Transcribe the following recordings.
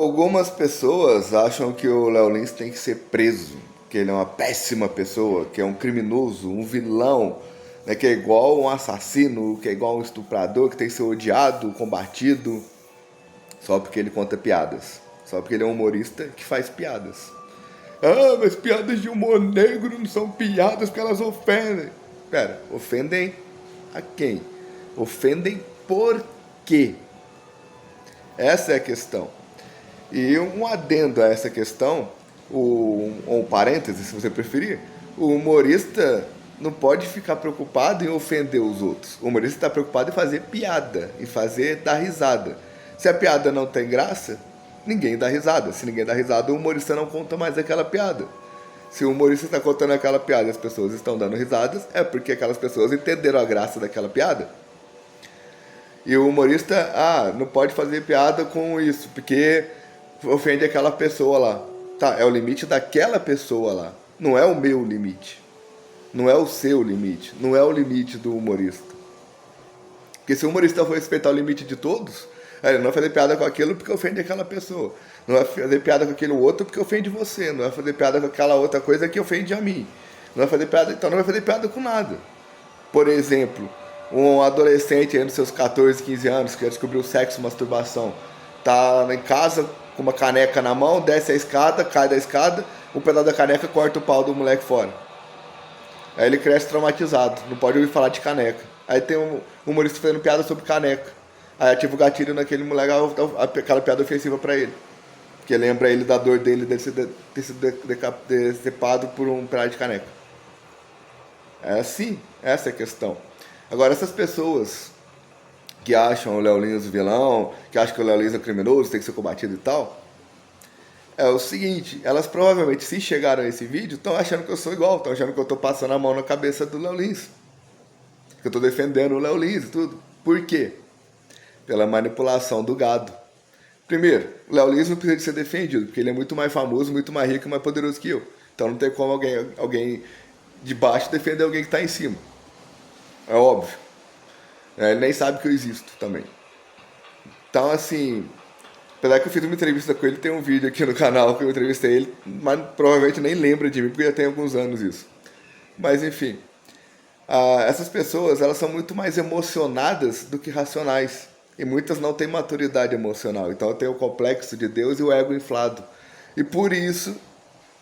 Algumas pessoas acham que o Léo Lins tem que ser preso, que ele é uma péssima pessoa, que é um criminoso, um vilão, né, que é igual um assassino, que é igual um estuprador, que tem que ser odiado, combatido, só porque ele conta piadas. Só porque ele é um humorista que faz piadas. Ah, mas piadas de humor negro não são piadas porque elas ofendem. Pera, ofendem a quem? Ofendem por quê? Essa é a questão. E um adendo a essa questão, ou um parêntese, se você preferir, o humorista não pode ficar preocupado em ofender os outros. O humorista está preocupado em fazer piada, em fazer dar risada. Se a piada não tem graça, ninguém dá risada. Se ninguém dá risada, o humorista não conta mais aquela piada. Se o humorista está contando aquela piada e as pessoas estão dando risadas, é porque aquelas pessoas entenderam a graça daquela piada. E o humorista, não pode fazer piada com isso, porque ofende aquela pessoa lá. Tá, é o limite daquela pessoa lá. Não é o meu limite. Não é o seu limite. Não é o limite do humorista. Porque se o humorista for respeitar o limite de todos, ele não vai fazer piada com aquilo porque ofende aquela pessoa. Não vai fazer piada com aquele outro porque ofende você. Não vai fazer piada com aquela outra coisa que ofende a mim. Não vai fazer piada, então não vai fazer piada com nada. Por exemplo, um adolescente aí nos seus 14, 15 anos que já descobriu sexo, masturbação, tá em casa com uma caneca na mão, desce a escada, cai da escada, um pedaço da caneca corta o pau do moleque fora. Aí ele cresce traumatizado, não pode ouvir falar de caneca. Aí tem um humorista fazendo piada sobre caneca. Aí ativa o gatilho naquele moleque, aquela piada ofensiva pra ele. Que lembra ele da dor dele de ter sido decepado por um pedaço de caneca. É assim, essa é a questão. Agora, essas pessoas que acham o Léo Lins vilão, que acham que o Léo Lins é criminoso, tem que ser combatido e tal, é o seguinte, elas provavelmente, se chegaram a esse vídeo, estão achando que eu sou igual, estão achando que eu estou passando a mão na cabeça do Léo Lins, que eu estou defendendo o Léo Lins e tudo. Por quê? Pela manipulação do gado. Primeiro, o Léo Lins não precisa de ser defendido, porque ele é muito mais famoso, muito mais rico e mais poderoso que eu. Então não tem como alguém de baixo defender alguém que está em cima. É óbvio. Ele nem sabe que eu existo também. Então, assim, apesar que eu fiz uma entrevista com ele, tem um vídeo aqui no canal que eu entrevistei ele, mas provavelmente nem lembra de mim, porque já tem alguns anos isso. Mas, enfim, essas pessoas, elas são muito mais emocionadas do que racionais. E muitas não têm maturidade emocional. Então, tem o complexo de Deus e o ego inflado. E por isso,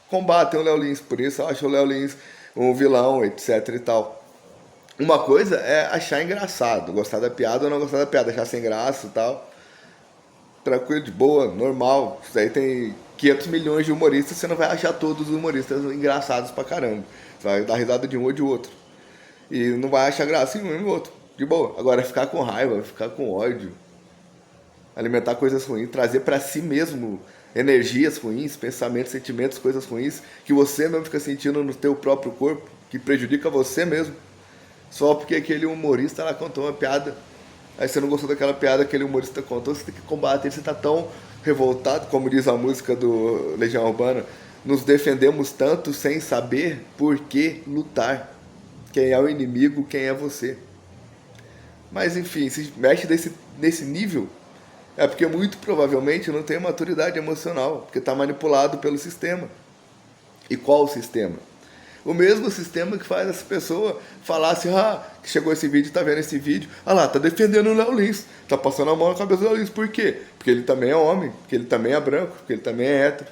combatem o Léo Lins. Por isso, eu acho o Léo Lins um vilão, etc e tal. Uma coisa é achar engraçado, gostar da piada ou não gostar da piada, achar sem graça e tal. Tranquilo, de boa, normal. Isso aí tem 500 milhões de humoristas, você não vai achar todos os humoristas engraçados pra caramba. Você vai dar risada de um ou de outro. E não vai achar graça em um e no outro, de boa. Agora, ficar com raiva, ficar com ódio, alimentar coisas ruins, trazer pra si mesmo energias ruins, pensamentos, sentimentos, coisas ruins, que você não fica sentindo no teu próprio corpo, que prejudica você mesmo. Só porque aquele humorista lá contou uma piada. Aí você não gostou daquela piada que aquele humorista contou, você tem que combater. Você tá tão revoltado, como diz a música do Legião Urbana, nos defendemos tanto sem saber por que lutar. Quem é o inimigo, quem é você. Mas enfim, se mexe nesse nível, é porque muito provavelmente não tem maturidade emocional, porque está manipulado pelo sistema. E qual o sistema? O mesmo sistema que faz essa pessoa falar assim, que chegou esse vídeo, tá vendo esse vídeo, lá, tá defendendo o Léo Lins, tá passando a mão na cabeça do Léo Lins. Por quê? Porque ele também é homem, porque ele também é branco, porque ele também é hétero.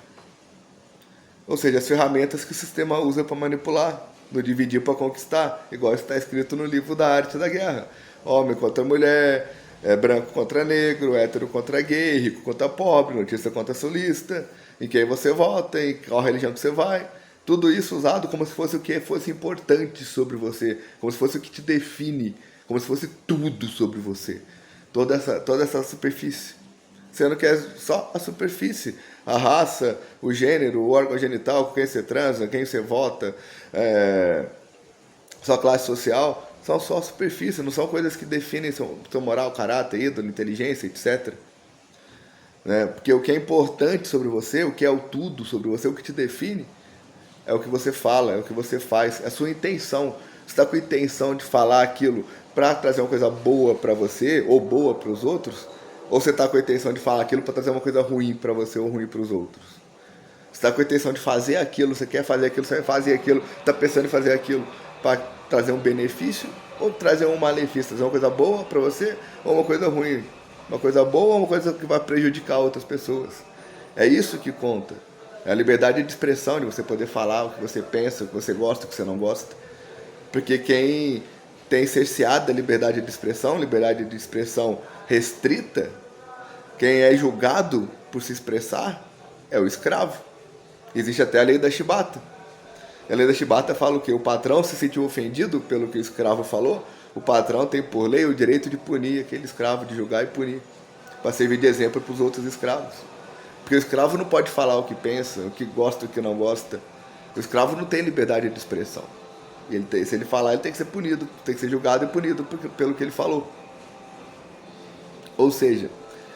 Ou seja, as ferramentas que o sistema usa para manipular, no dividir para conquistar, igual está escrito no livro da Arte da Guerra. Homem contra mulher, branco contra negro, hétero contra gay, rico contra pobre, notícia contra sulista, em quem você vota, em qual religião que você vai. Tudo isso usado como se fosse o que fosse importante sobre você, como se fosse o que te define, como se fosse tudo sobre você. Toda essa superfície. Sendo que é só a superfície. A raça, o gênero, o órgão genital, com quem você transa, quem você vota, sua classe social, são só a superfície, não são coisas que definem seu moral, caráter, ídolo, inteligência, etc. Né? Porque o que é importante sobre você, o que é o tudo sobre você, o que te define, é o que você fala, é o que você faz, é a sua intenção. Você está com a intenção de falar aquilo para trazer uma coisa boa para você ou boa para os outros, Ou você está com a intenção de falar aquilo para trazer uma coisa ruim para você ou ruim para os outros? Você está com a intenção de fazer aquilo, você quer fazer aquilo, você vai fazer aquilo, está pensando em fazer aquilo para trazer um benefício ou trazer um malefício, trazer uma coisa boa para você ou uma coisa ruim? Uma coisa boa ou uma coisa que vai prejudicar outras pessoas? É isso que conta. É a liberdade de expressão, de você poder falar o que você pensa, o que você gosta, o que você não gosta. Porque quem tem cerceado a liberdade de expressão restrita, quem é julgado por se expressar é o escravo. Existe até a lei da chibata. A lei da chibata fala o quê? O patrão se sentiu ofendido pelo que o escravo falou, o patrão tem por lei o direito de punir aquele escravo, de julgar e punir, para servir de exemplo para os outros escravos. Porque o escravo não pode falar o que pensa, o que gosta, o que não gosta. O escravo não tem liberdade de expressão. Se ele falar, ele tem que ser punido, tem que ser julgado e punido pelo que ele falou. Ou seja,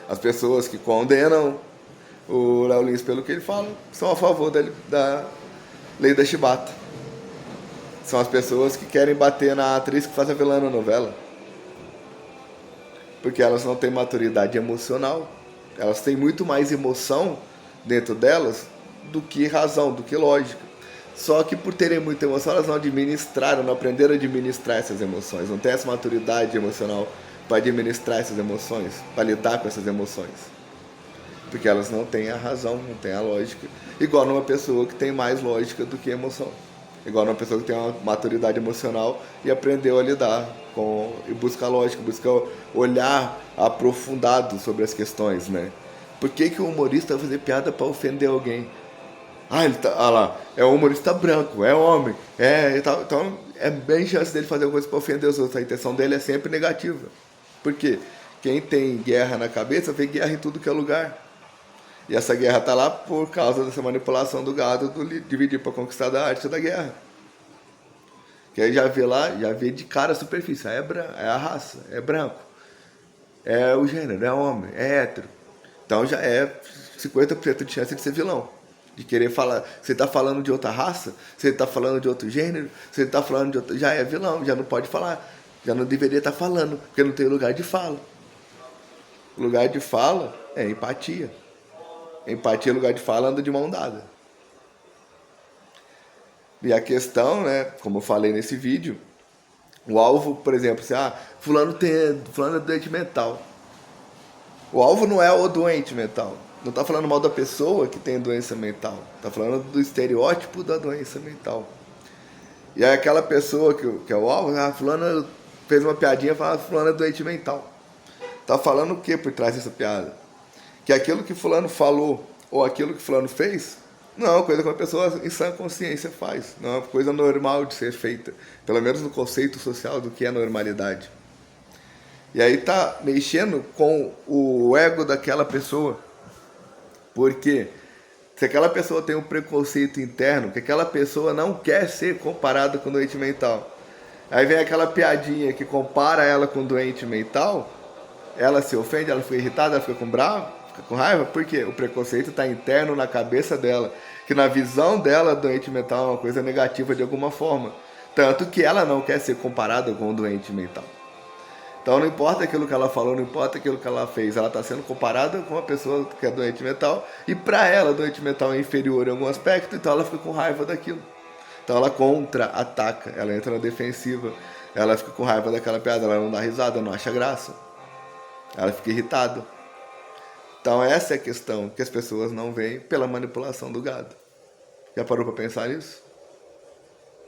as pessoas que condenam o Léo Lins pelo que ele fala são a favor da lei da chibata. São as pessoas que querem bater na atriz que faz a vilã na novela. Porque elas não têm maturidade emocional. Elas têm muito mais emoção dentro delas do que razão, do que lógica. Só que por terem muita emoção, elas não administraram, não aprenderam a administrar essas emoções. Não tem essa maturidade emocional para administrar essas emoções, para lidar com essas emoções. Porque elas não têm a razão, não têm a lógica. Igual numa pessoa que tem mais lógica do que emoção. Igual numa pessoa que tem uma maturidade emocional e aprendeu a lidar com, e busca lógica, busca olhar aprofundado sobre as questões, né? Por que o humorista vai fazer piada para ofender alguém? Ele tá, lá, é um humorista branco, é homem, então é bem chance dele fazer alguma coisa para ofender os outros. A intenção dele é sempre negativa. Por quê? Quem tem guerra na cabeça vê guerra em tudo que é lugar. E essa guerra está lá por causa dessa manipulação do gado, do dividir para conquistar da arte da guerra. Que aí já vê de cara a superfície, é a raça, é branco, é o gênero, é homem, é hétero. Então já é 50% de chance de ser vilão. De querer falar, você está falando de outra raça, você está falando de outro gênero, você está falando de outro. Já é vilão, já não pode falar, já não deveria estar falando, porque não tem lugar de fala. O lugar de fala é empatia. Empatia, lugar de fala, anda de mão dada. E a questão, né, como eu falei nesse vídeo, o alvo, por exemplo, fulano é doente mental. O alvo não é o doente mental. Não está falando mal da pessoa que tem doença mental. Está falando do estereótipo da doença mental. E aí aquela pessoa que é o alvo, fulano fez uma piadinha, fala, fulano é doente mental. Está falando o que por trás dessa piada? Que aquilo que fulano falou ou aquilo que fulano fez não é uma coisa que uma pessoa em sã consciência faz. Não é uma coisa normal de ser feita. Pelo menos no conceito social do que é normalidade. E aí tá mexendo com o ego daquela pessoa. Porque se aquela pessoa tem um preconceito interno, que aquela pessoa não quer ser comparada com doente mental, aí vem aquela piadinha que compara ela com doente mental, ela se ofende, ela fica irritada, ela fica com bravo, fica com raiva, porque o preconceito está interno na cabeça dela, que na visão dela, doente mental é uma coisa negativa de alguma forma, tanto que ela não quer ser comparada com um doente mental. Então não importa aquilo que ela falou, não importa aquilo que ela fez, ela está sendo comparada com uma pessoa que é doente mental, e para ela doente mental é inferior em algum aspecto, então ela fica com raiva daquilo. Então ela contra-ataca, ela entra na defensiva, ela fica com raiva daquela piada, ela não dá risada, não acha graça, ela fica irritada. Então essa é a questão que as pessoas não veem pela manipulação do gado. Já parou para pensar nisso?